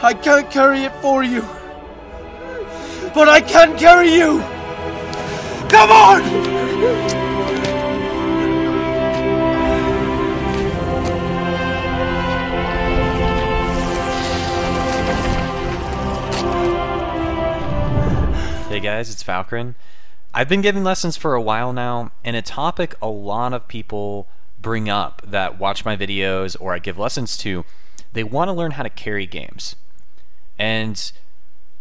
I can't carry it for you, but I can carry you! Come on! Hey guys, it's Valkrin. I've been giving lessons for a while now, and a topic a lot of people bring up that watch my videos or I give lessons to, they want to learn how to carry games. And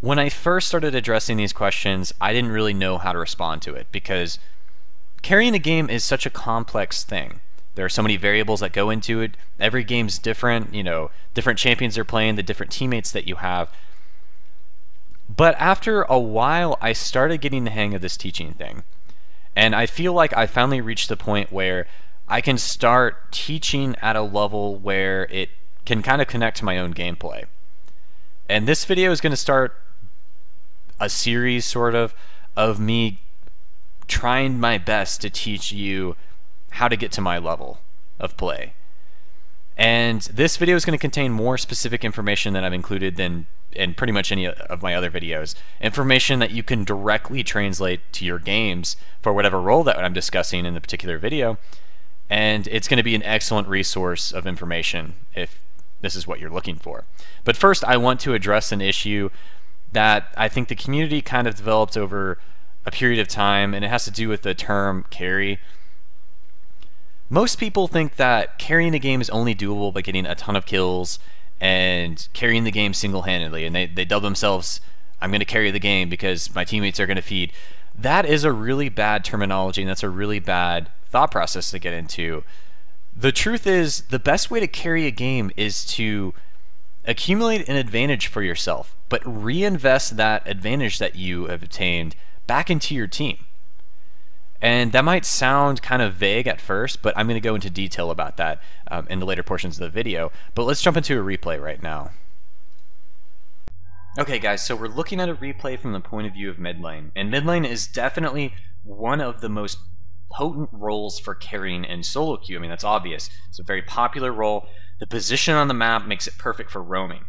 when I first started addressing these questions, I didn't really know how to respond to it because carrying a game is such a complex thing. There are so many variables that go into it. Every game's different, different champions are playing, the different teammates that you have. But after a while, I started getting the hang of this teaching thing. And I feel like I finally reached the point where I can start teaching at a level where it can kind of connect to my own gameplay. And this video is going to start a series, sort of me trying my best to teach you how to get to my level of play. And this video is going to contain more specific information that I've included than in pretty much any of my other videos. Information that you can directly translate to your games for whatever role that I'm discussing in the particular video. And it's going to be an excellent resource of information if this is what you're looking for. But first, I want to address an issue that I think the community kind of developed over a period of time, and it has to do with the term carry. Most people think that carrying a game is only doable by getting a ton of kills and carrying the game single-handedly, and they dub themselves, I'm going to carry the game because my teammates are going to feed. That is a really bad terminology, and that's a really bad thought process to get into. The truth is, the best way to carry a game is to accumulate an advantage for yourself, but reinvest that advantage that you have obtained back into your team. And that might sound kind of vague at first, but I'm going to go into detail about that in the later portions of the video. But let's jump into a replay right now. Okay guys, so we're looking at a replay from the point of view of mid lane. And mid lane is definitely one of the most potent roles for carrying in solo queue. I mean, that's obvious. It's a very popular role. The position on the map makes it perfect for roaming.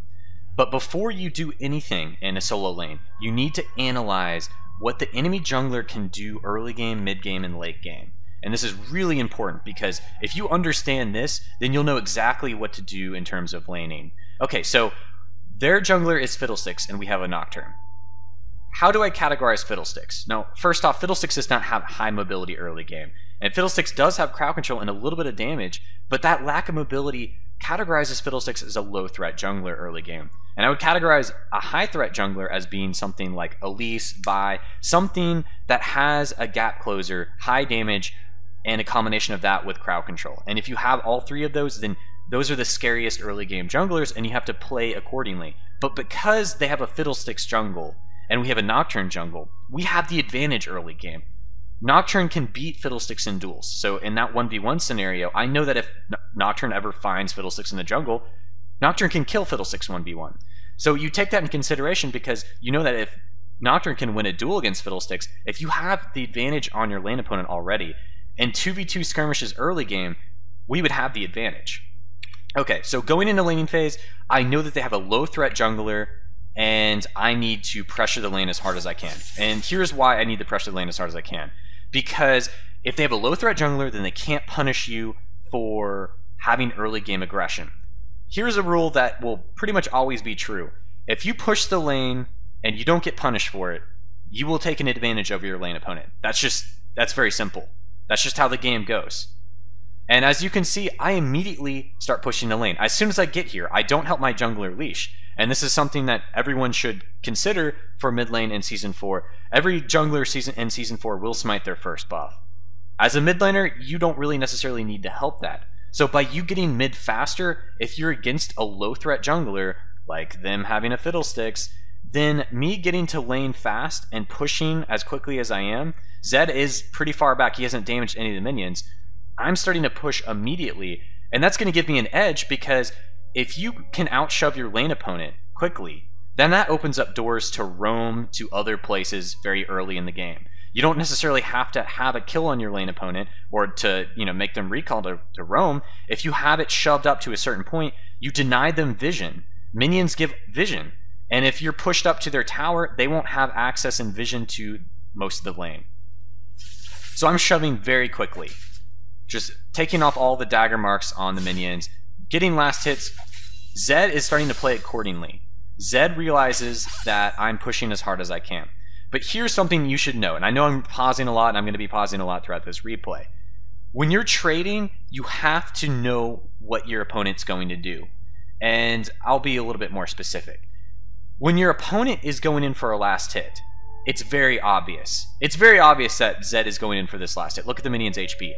But before you do anything in a solo lane, you need to analyze what the enemy jungler can do early game, mid game, and late game. And this is really important because if you understand this, then you'll know exactly what to do in terms of laning. Okay, so their jungler is Fiddlesticks and we have a Nocturne. How do I categorize Fiddlesticks? Now, first off, Fiddlesticks does not have high mobility early game. And Fiddlesticks does have crowd control and a little bit of damage, but that lack of mobility categorizes Fiddlesticks as a low threat jungler early game. And I would categorize a high threat jungler as being something like Elise, Vi, something that has a gap closer, high damage, and a combination of that with crowd control. And if you have all three of those, then those are the scariest early game junglers and you have to play accordingly. But because they have a Fiddlesticks jungle, and we have a Nocturne jungle, we have the advantage early game. Nocturne can beat Fiddlesticks in duels. So in that 1v1 scenario, I know that if Nocturne ever finds Fiddlesticks in the jungle, Nocturne can kill Fiddlesticks 1v1. So you take that in consideration because you know that if Nocturne can win a duel against Fiddlesticks, if you have the advantage on your lane opponent already, in 2v2 skirmishes early game, we would have the advantage. Okay, so going into laning phase, I know that they have a low threat jungler, and I need to pressure the lane as hard as I can. And here's why I need to pressure the lane as hard as I can. Because if they have a low threat jungler, then they can't punish you for having early game aggression. Here's a rule that will pretty much always be true. If you push the lane and you don't get punished for it, you will take an advantage over your lane opponent. That's very simple. That's just how the game goes. And as you can see, I immediately start pushing the lane. As soon as I get here, I don't help my jungler leash. And this is something that everyone should consider for mid lane in Season 4. Every jungler in Season 4 will smite their first buff. As a mid laner, you don't really necessarily need to help that. So by you getting mid faster, if you're against a low threat jungler, like them having a Fiddlesticks, then me getting to lane fast and pushing as quickly as I am, Zed is pretty far back, he hasn't damaged any of the minions, I'm starting to push immediately, and that's going to give me an edge because if you can outshove your lane opponent quickly, then that opens up doors to roam to other places very early in the game. You don't necessarily have to have a kill on your lane opponent or to make them recall to roam. If you have it shoved up to a certain point, you deny them vision. Minions give vision, and if you're pushed up to their tower, they won't have access and vision to most of the lane. So I'm shoving very quickly, just taking off all the dagger marks on the minions, getting last hits. Zed is starting to play accordingly. Zed realizes that I'm pushing as hard as I can. But here's something you should know, and I know I'm pausing a lot, and I'm going to be pausing a lot throughout this replay. When you're trading, you have to know what your opponent's going to do. And I'll be a little bit more specific. When your opponent is going in for a last hit, it's very obvious. It's very obvious that Zed is going in for this last hit. Look at the minion's HP.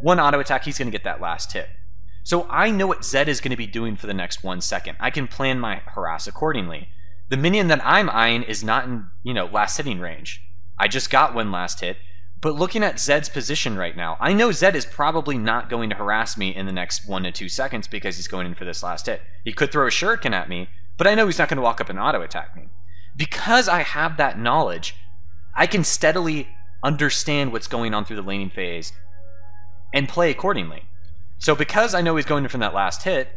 One auto attack, he's going to get that last hit. So I know what Zed is going to be doing for the next 1 second. I can plan my harass accordingly. The minion that I'm eyeing is not in, last hitting range. I just got one last hit. But looking at Zed's position right now, I know Zed is probably not going to harass me in the next 1 to 2 seconds because he's going in for this last hit. He could throw a shuriken at me, but I know he's not going to walk up and auto attack me. Because I have that knowledge, I can steadily understand what's going on through the laning phase and play accordingly. So because I know he's going in for that last hit,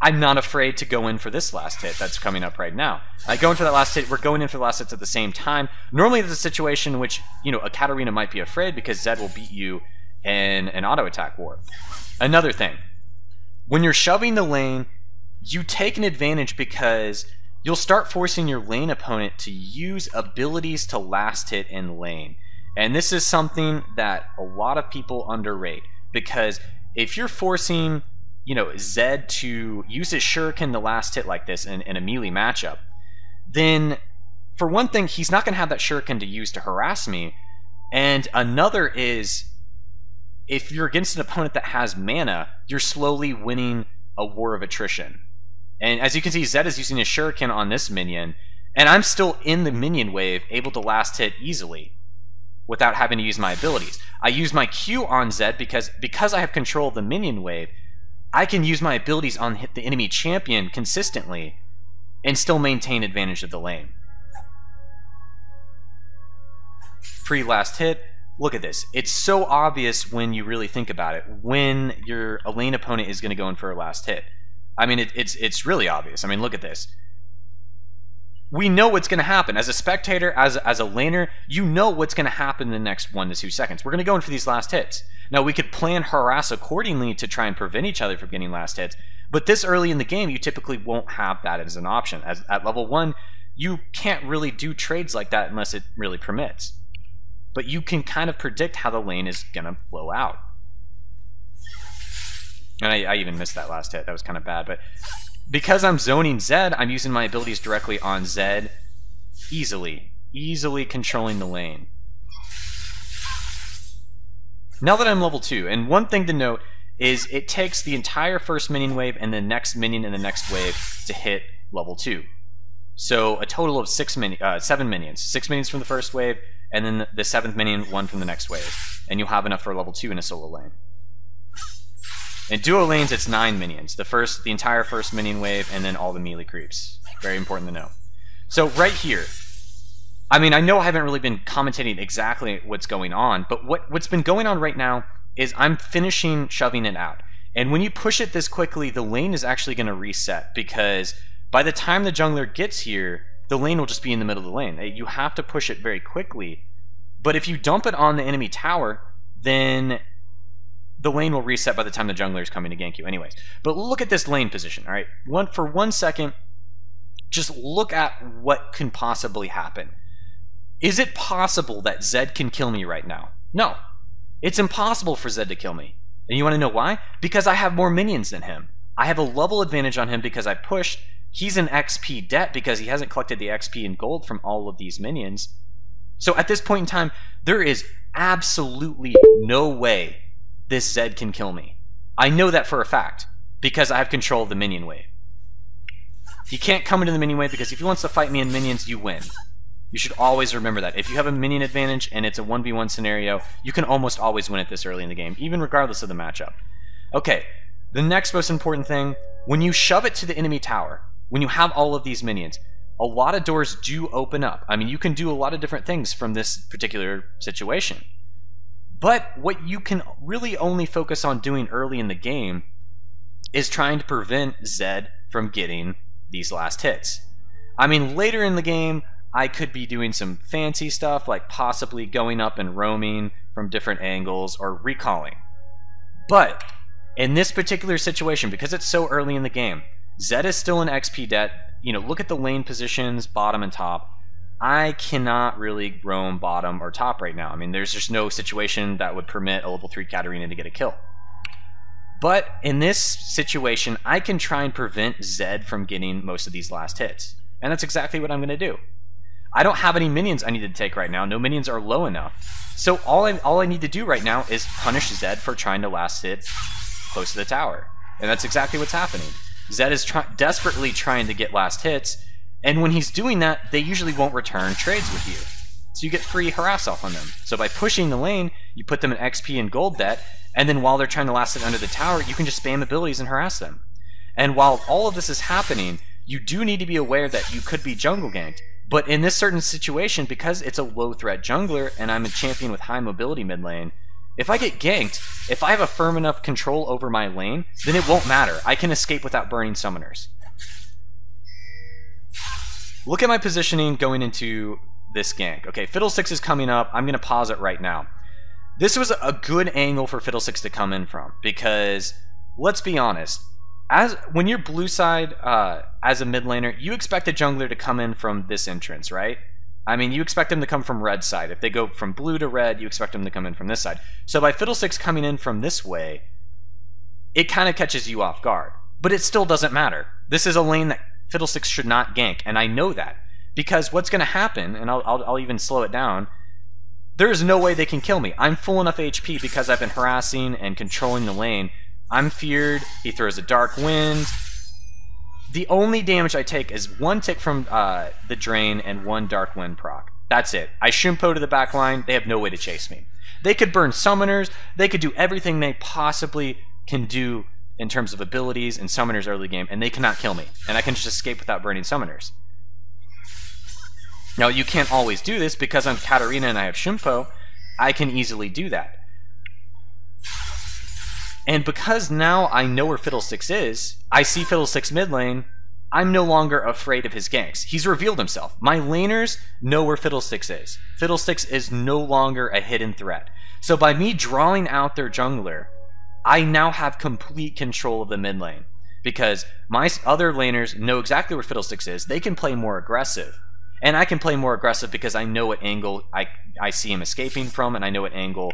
I'm not afraid to go in for this last hit that's coming up right now. I go in for that last hit, we're going in for the last hits at the same time. Normally there's a situation in which, a Katarina might be afraid because Zed will beat you in an auto attack war. Another thing, when you're shoving the lane, you take an advantage because you'll start forcing your lane opponent to use abilities to last hit in lane. And this is something that a lot of people underrate, because if you're forcing Zed to use his shuriken the last hit like this in a melee matchup, then for one thing, he's not going to have that shuriken to use to harass me, and another is, if you're against an opponent that has mana, you're slowly winning a war of attrition. And as you can see, Zed is using his shuriken on this minion, and I'm still in the minion wave, able to last hit easily without having to use my abilities. I use my Q on Zed because I have control of the minion wave, I can use my abilities on the enemy champion consistently and still maintain advantage of the lane. Free last hit. Look at this. It's so obvious when you really think about it, when a lane opponent is going to go in for a last hit. I mean, it's really obvious. I mean, look at this. We know what's going to happen. As a spectator, as a laner, you know what's going to happen in the next 1 to 2 seconds. We're going to go in for these last hits. Now, we could plan harass accordingly to try and prevent each other from getting last hits, but this early in the game, you typically won't have that as an option. At level 1, you can't really do trades like that unless it really permits. But you can kind of predict how the lane is going to flow out. And I even missed that last hit. That was kind of bad, but because I'm zoning Zed, I'm using my abilities directly on Zed, easily controlling the lane. Now that I'm level 2, and one thing to note is it takes the entire first minion wave and the next minion in the next wave to hit level 2. So a total of 7 minions. 6 minions from the first wave, and then the 7th minion, 1 from the next wave. And you'll have enough for level 2 in a solo lane. In duo lanes, it's 9 minions. The entire first minion wave, and then all the melee creeps. Very important to know. So right here, I mean, I know I haven't really been commentating exactly what's going on, but what's been going on right now is I'm finishing shoving it out. And when you push it this quickly, the lane is actually going to reset, because by the time the jungler gets here, the lane will just be in the middle of the lane. You have to push it very quickly. But if you dump it on the enemy tower, then the lane will reset by the time the jungler is coming to gank you anyways. But look at this lane position, all right? For 1 second, just look at what can possibly happen. Is it possible that Zed can kill me right now? No. It's impossible for Zed to kill me. And you want to know why? Because I have more minions than him. I have a level advantage on him because I pushed. He's an XP debt because he hasn't collected the XP and gold from all of these minions. So at this point in time, there is absolutely no way this Zed can kill me. I know that for a fact because I have control of the minion wave. He can't come into the minion wave because if he wants to fight me in minions, you win. You should always remember that. If you have a minion advantage and it's a 1v1 scenario, you can almost always win it this early in the game, even regardless of the matchup. Okay, the next most important thing, when you shove it to the enemy tower, when you have all of these minions, a lot of doors do open up. I mean, you can do a lot of different things from this particular situation. But what you can really only focus on doing early in the game is trying to prevent Zed from getting these last hits. I mean, later in the game, I could be doing some fancy stuff, like possibly going up and roaming from different angles or recalling. But in this particular situation, because it's so early in the game, Zed is still in XP debt. You know, look at the lane positions, bottom and top. I cannot really roam bottom or top right now. I mean, there's just no situation that would permit a level 3 Katarina to get a kill. But in this situation, I can try and prevent Zed from getting most of these last hits. And that's exactly what I'm going to do. I don't have any minions I need to take right now. No minions are low enough. So all I need to do right now is punish Zed for trying to last hit close to the tower. And that's exactly what's happening. Zed is desperately trying to get last hits, and when he's doing that, they usually won't return trades with you. So you get free harass off on them. So by pushing the lane, you put them in XP and gold debt, and then while they're trying to last hit under the tower, you can just spam abilities and harass them. And while all of this is happening, you do need to be aware that you could be jungle ganked. But in this certain situation, because it's a low threat jungler, and I'm a champion with high mobility mid lane, if I get ganked, if I have a firm enough control over my lane, then it won't matter. I can escape without burning summoners. Look at my positioning going into this gank. Okay, Fiddlesticks is coming up. I'm going to pause it right now. This was a good angle for Fiddlesticks to come in from, because let's be honest, when you're blue side as a mid laner, you expect a jungler to come in from this entrance, right? I mean, you expect them to come from red side. If they go from blue to red, you expect them to come in from this side. So by Fiddlesticks coming in from this way, it kind of catches you off guard. But it still doesn't matter. This is a lane that Fiddlesticks should not gank, and I know that. Because what's going to happen, and I'll even slow it down, there is no way they can kill me. I'm full enough HP because I've been harassing and controlling the lane. I'm feared. He throws a Dark Wind. The only damage I take is one tick from the Drain and one Dark Wind proc. That's it. I Shumpo to the back line. They have no way to chase me. They could burn summoners. They could do everything they possibly can do in terms of abilities and summoners early game, and they cannot kill me. And I can just escape without burning summoners. Now, you can't always do this because I'm Katarina and I have Shumpo. I can easily do that. And because now I know where Fiddlesticks is, I see Fiddlesticks mid lane, I'm no longer afraid of his ganks. He's revealed himself. My laners know where Fiddlesticks is. Fiddlesticks is no longer a hidden threat. So by me drawing out their jungler, I now have complete control of the mid lane. Because my other laners know exactly where Fiddlesticks is. They can play more aggressive. And I can play more aggressive because I know what angle I see him escaping from, and I know what angle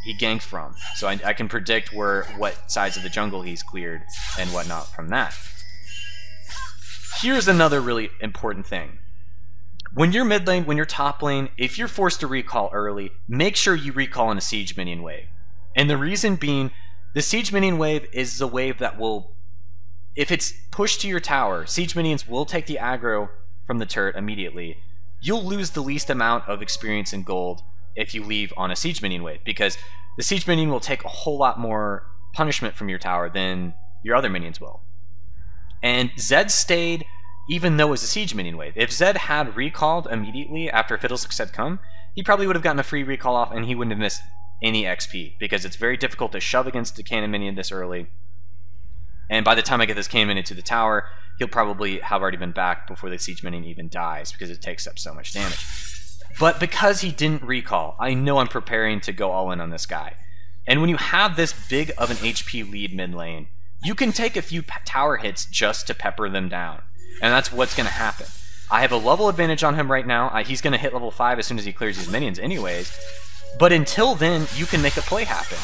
he ganks from. So I can predict what sides of the jungle he's cleared and whatnot from that. Here's another really important thing. When you're mid lane, when you're top lane, if you're forced to recall early, make sure you recall in a siege minion wave. And the reason being, the siege minion wave is the wave that will, if it's pushed to your tower, siege minions will take the aggro from the turret immediately. You'll lose the least amount of experience and gold if you leave on a siege minion wave, because the siege minion will take a whole lot more punishment from your tower than your other minions will. And Zed stayed even though it was a siege minion wave. If Zed had recalled immediately after Fiddlesticks had come, he probably would have gotten a free recall off and he wouldn't have missed any XP, because it's very difficult to shove against a cannon minion this early. And by the time I get this cannon minion to the tower, he'll probably have already been back before the siege minion even dies, because it takes up so much damage. But because he didn't recall, I know I'm preparing to go all in on this guy. And when you have this big of an HP lead mid lane, you can take a few tower hits just to pepper them down. And that's what's going to happen. I have a level advantage on him right now. He's going to hit level 5 as soon as he clears his minions anyways. But until then, you can make a play happen.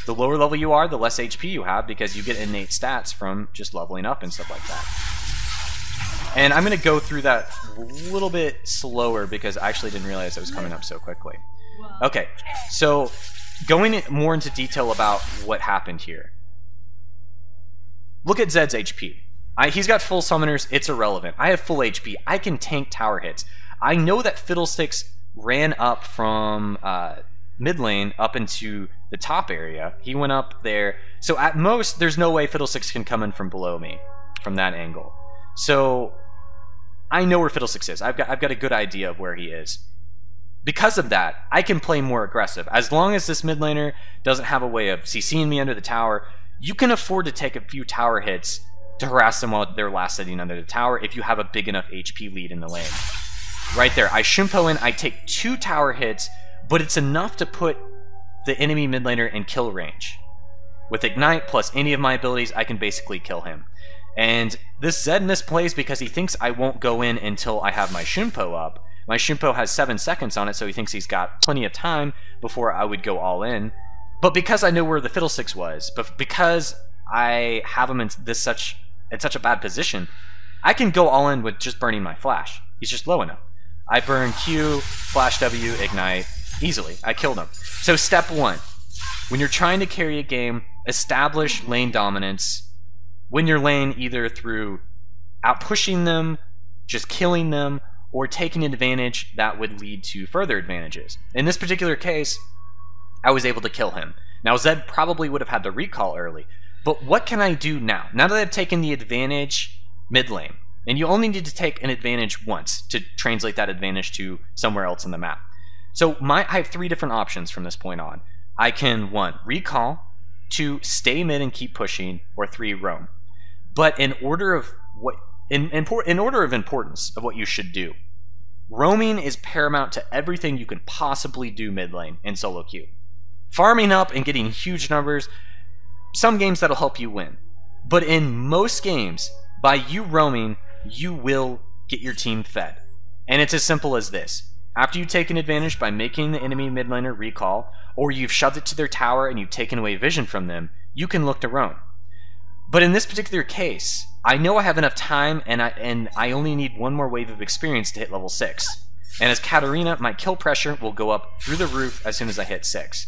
The lower level you are, the less HP you have, because you get innate stats from just leveling up and stuff like that. And I'm going to go through that a little bit slower because I actually didn't realize it was coming up so quickly. Okay, so going more into detail about what happened here. Look at Zed's HP. He's got full summoners, it's irrelevant. I have full HP, I can tank tower hits. I know that Fiddlesticks ran up from mid lane up into the top area. He went up there. So at most, there's no way Fiddlesticks can come in from below me, from that angle. So I know where Fiddlesticks is. I've got a good idea of where he is. Because of that, I can play more aggressive. As long as this mid laner doesn't have a way of CCing me under the tower, you can afford to take a few tower hits to harass them while they're last sitting under the tower if you have a big enough HP lead in the lane. Right there, I Shunpo in, I take 2 tower hits, but it's enough to put the enemy mid laner in kill range. With Ignite plus any of my abilities, I can basically kill him. And this Zed misplays because he thinks I won't go in until I have my Shunpo up. My Shunpo has 7 seconds on it, so he thinks he's got plenty of time before I would go all in. But because I know where the Fiddlesticks was, but because I have him in such a bad position, I can go all in with just burning my Flash. He's just low enough. I burn Q, Flash W, Ignite, easily. I killed him. So step 1, when you're trying to carry a game, establish lane dominance. Win your lane either through out-pushing them, just killing them, or taking advantage that would lead to further advantages. In this particular case, I was able to kill him. Now, Zed probably would have had the recall early, but what can I do now? Now that I've taken the advantage mid lane, and you only need to take an advantage once to translate that advantage to somewhere else in the map. So I have 3 different options from this point on. I can, 1, recall, 2, stay mid and keep pushing, or 3, roam. But in order of importance of what you should do, roaming is paramount to everything you can possibly do mid lane in solo queue. Farming up and getting huge numbers, some games that'll help you win. But in most games, by you roaming, you will get your team fed. And it's as simple as this. After you take an advantage by making the enemy mid laner recall, or you've shoved it to their tower and you've taken away vision from them, you can look to roam. But in this particular case, I know I have enough time and I only need 1 more wave of experience to hit level 6. And as Katarina, my kill pressure will go up through the roof as soon as I hit 6.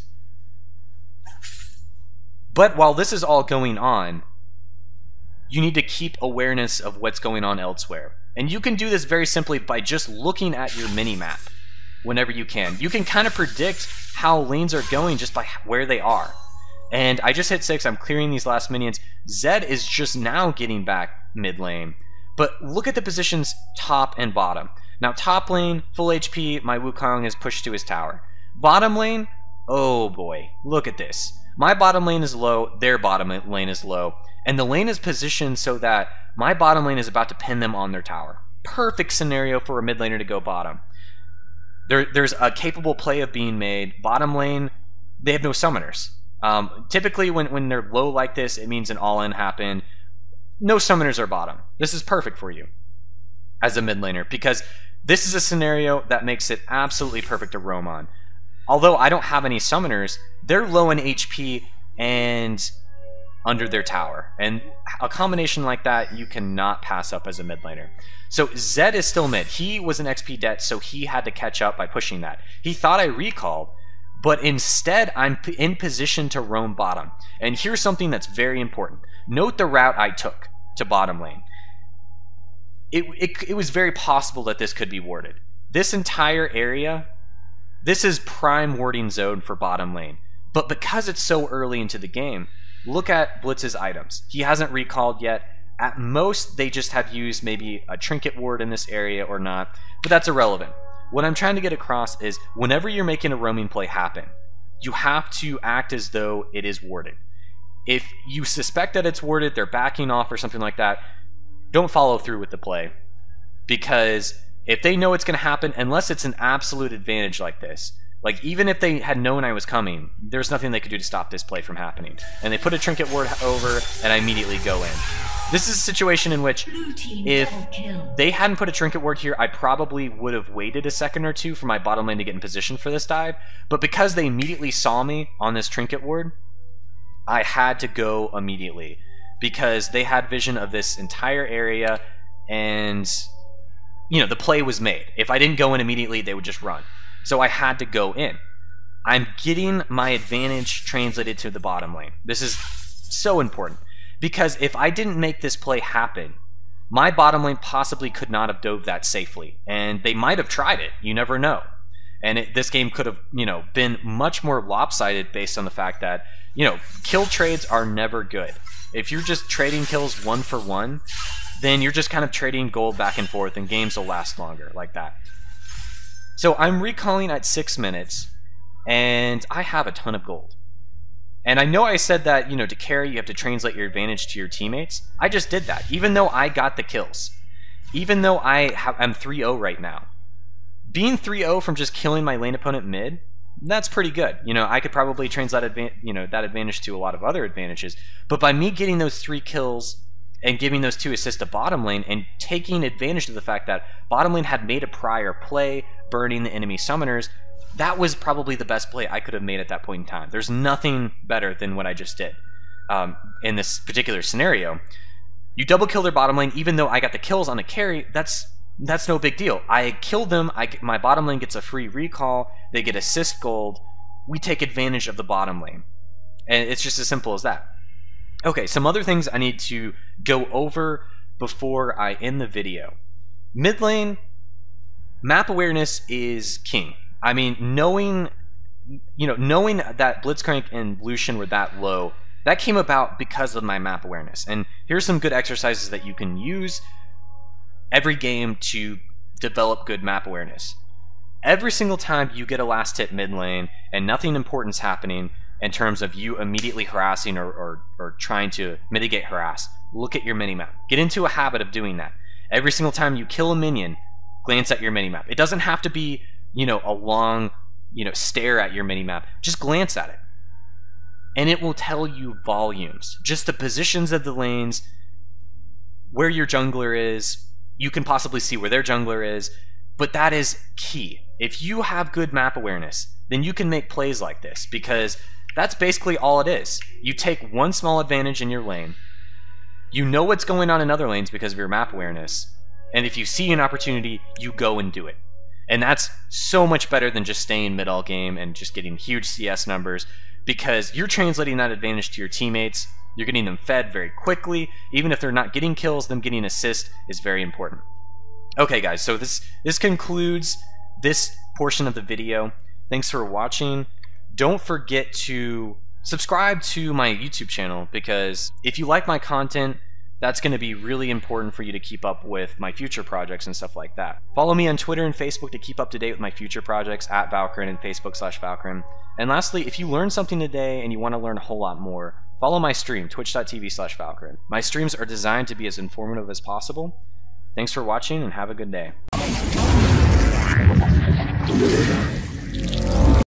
But while this is all going on, you need to keep awareness of what's going on elsewhere. And you can do this very simply by just looking at your mini-map whenever you can. You can kind of predict how lanes are going just by where they are. And I just hit 6, I'm clearing these last minions. Zed is just now getting back mid lane. But look at the positions top and bottom. Now top lane, full HP, my Wukong is pushed to his tower. Bottom lane, oh boy, look at this. My bottom lane is low, their bottom lane is low. And the lane is positioned so that my bottom lane is about to pin them on their tower. Perfect scenario for a mid laner to go bottom. There's a capable play of being made. Bottom lane, they have no summoners. Typically when they're low like this, it means an all-in happened. No summoners are bottom. This is perfect for you as a mid laner because this is a scenario that makes it absolutely perfect to roam on. Although I don't have any summoners, they're low in HP and under their tower. And a combination like that you cannot pass up as a mid laner. So Zed is still mid. He was an XP debt, so he had to catch up by pushing that. He thought I recalled, but instead I'm in position to roam bottom. And here's something that's very important. Note the route I took to bottom lane. It was very possible that this could be warded. This entire area, this is prime warding zone for bottom lane. But because it's so early into the game, look at Blitz's items. He hasn't recalled yet. At most, they just have used maybe a trinket ward in this area or not, but that's irrelevant. What I'm trying to get across is whenever you're making a roaming play happen, you have to act as though it is warded. If you suspect that it's warded, they're backing off or something like that, don't follow through with the play. Because if they know it's going to happen, unless it's an absolute advantage like this, like even if they had known I was coming, there's nothing they could do to stop this play from happening. And they put a trinket ward over, and I immediately go in. This is a situation in which if they hadn't put a trinket ward here, I probably would have waited a second or two for my bottom lane to get in position for this dive. But because they immediately saw me on this trinket ward, I had to go immediately. Because they had vision of this entire area, and you know, the play was made. If I didn't go in immediately, they would just run. So I had to go in. I'm getting my advantage translated to the bottom lane. This is so important. Because if I didn't make this play happen, my bottom lane possibly could not have dove that safely. And they might have tried it. You never know. And this game could have, you know, been much more lopsided based on the fact that, you know, kill trades are never good. If you're just trading kills 1 for 1, then you're just kind of trading gold back and forth, and games will last longer like that. So I'm recalling at 6 minutes, and I have a ton of gold. And I know I said that, you know, to carry, you have to translate your advantage to your teammates. I just did that, even though I got the kills. Even though I'm 3-0 right now. Being 3-0 from just killing my lane opponent mid, that's pretty good. You know, I could probably translate that advantage to a lot of other advantages. But by me getting those 3 kills and giving those 2 assists to bottom lane and taking advantage of the fact that bottom lane had made a prior play, burning the enemy summoners, that was probably the best play I could have made at that point in time. There's nothing better than what I just did in this particular scenario. You double kill their bottom lane, even though I got the kills on a carry, that's no big deal. I kill them, my bottom lane gets a free recall, they get assist gold, we take advantage of the bottom lane. And it's just as simple as that. Okay, some other things I need to go over before I end the video. Mid lane, map awareness is king. I mean, knowing that Blitzcrank and Lucian were that low, that came about because of my map awareness. And here's some good exercises that you can use every game to develop good map awareness. Every single time you get a last hit mid lane and nothing important's happening in terms of you immediately harassing or trying to mitigate harass, look at your minimap. Get into a habit of doing that. Every single time you kill a minion, glance at your minimap. It doesn't have to be, you know, a long, you know, stare at your minimap. Just glance at it. And it will tell you volumes. Just the positions of the lanes, where your jungler is. You can possibly see where their jungler is, but that is key. If you have good map awareness, then you can make plays like this, because that's basically all it is. You take one small advantage in your lane, you know what's going on in other lanes because of your map awareness, and if you see an opportunity, you go and do it. And that's so much better than just staying mid all game and just getting huge CS numbers, because you're translating that advantage to your teammates. You're getting them fed very quickly. Even if they're not getting kills, them getting assist is very important. Okay guys, so this concludes this portion of the video. Thanks for watching. Don't forget to subscribe to my YouTube channel, because if you like my content, that's going to be really important for you to keep up with my future projects and stuff like that. Follow me on Twitter and Facebook to keep up to date with my future projects at Valkrin and Facebook/Valkrin. And lastly, if you learned something today and you want to learn a whole lot more, follow my stream, twitch.tv/Valkrin. My streams are designed to be as informative as possible. Thanks for watching and have a good day.